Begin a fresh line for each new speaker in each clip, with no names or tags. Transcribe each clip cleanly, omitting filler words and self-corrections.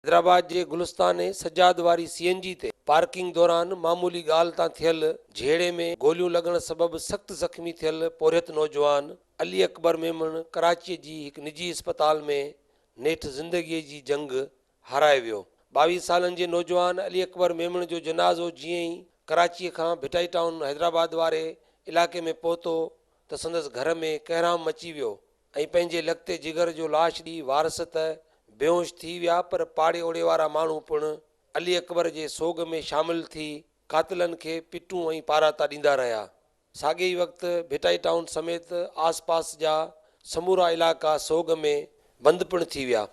हैदराबाद जे गुलिस्तान सजाद वारी सीएनजी ते पार्किंग दौरान मामूली ॻाल्हि तां थियल झेड़े में गोलियूं लॻण सबबि सख़्त ज़ख़्मी थियल पोरियत नौजवान अली अकबर मेमण कराचीअ जी हिकु निजी अस्पताल में नेठि ज़िंदगीअ जी जंग हाराए वियो। 22 सालनि जे नौजवान अली अकबर मेमण जो जनाज़ो जीअं ई कराचीअ खां भिटाई टाउन हैदराबाद वारे इलाक़े में पहुतो त संदसि घर में कहराम मची वियो ऐं पंहिंजे लॻते जिगर जो लाश ॾी वारस त बेहोश थी विया, पर पाड़े ओड़े वारा माण्हू पिणु अली अकबर जे सोग में शामिल थी कातिलनि खे पिटूं ऐं पाराता ॾींदा रहिया। साॻे ई वक़्तु भिटाई टाउन समेत आसपास जा समूरा इलाइक़ा सोग में बंदि पिणु थी विया।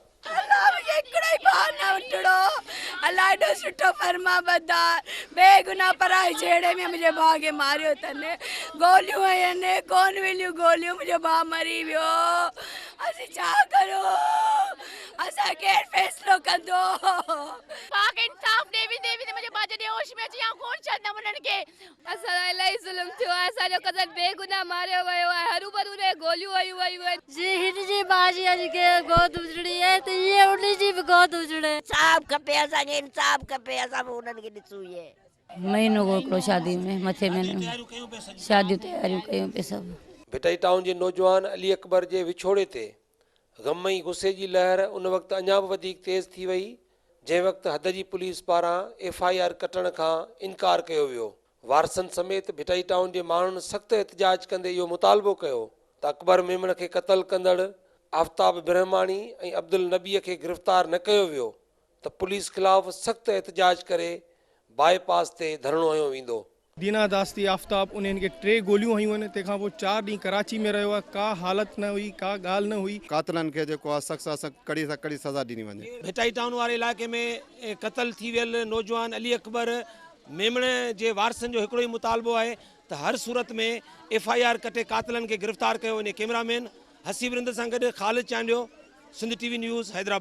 अल्लाह एॾो सुठो फरमा बरदार बेगुनाह पराए झेड़े में मुंहिंजे भाउ खे मारियो अथनि, गोलियूं आहिनि कोन मिलियूं गोलियूं, मुंहिंजो भाउ मरी वियो। असीं छा करूं? असां केरु फ़ैसिलो कंदो?
पाक इंसाफ़ देवी देवी ते मुंहिंजे भाउ जॾहिं होश में अची आऊं कोन छॾंदमि उन्हनि खे।
असां इलाही ज़ुल्म थियो आहे, असांजो कज़न बेगुनाह मारियो वियो आहे, हरू भरू रे गोलियूं हयूं वयूं आहिनि।
जी हिन जी भाउ जी के गोद उजड़ी आहे त इहे उन जी बि गोद उजड़े।
इंसाफ़ खपे, असांखे इंसाफ़ खपे, असां बि उन्हनि खे ॾिसूं। इहे
महीनो हिकिड़ो शादी में मथे में शादियूं तयारियूं कयूं पिया सभु।
भिटाई टाउन जे नौजवान अली अकबर जे विछोड़े ते ग़म ऐं गुस्से जी लहर उन वक़्तु अञा बि वधीक तेज़ थी वई, जंहिं वक़्तु हद जी पुलिस पारां FIR कटण खां इनकार कयो वियो। वारसनि समेत भिटाई टाउन जे माण्हुनि सख़्तु एहतजाज कंदे इहो मुतालबो कयो त अकबर मेमण खे क़तल कंदड़ आफ़ताब बिरहमानी ऐं अब्दुल नबीअ खे गिरफ़्तार न कयो वियो त पुलिस ख़िलाफ़ सख़्तु एहतजाज करे बाईपास ते धरणो हयो वेंदो।
दीना दास्ती आफ़ताब उन्हनि खे 3 गोलियूं हयूं आहिनि, तंहिंखां पोइ 4 ॾींहं कराची में रहियो आहे, का हालत न हुई, का ॻाल्हि न हुई।
कातिलनि खे जेको आहे सख़्त सां सख़्त कड़ी सां कड़ी सज़ा ॾिनी वञे।
भिटाई टाउन वारे इलाइक़े में क़तल थी वियल नौजवान अली अकबर मेमण जे वारसनि जो हिकिड़ो ई मुतालबो आहे त हर सूरत में FIR कटे कातिलनि खे गिरफ़्तार कयो वञे। कैमरामैन हसीब रिंद सां गॾु ख़ालिद चांडियो, सिंध TV न्यूज़, हैदराबाद।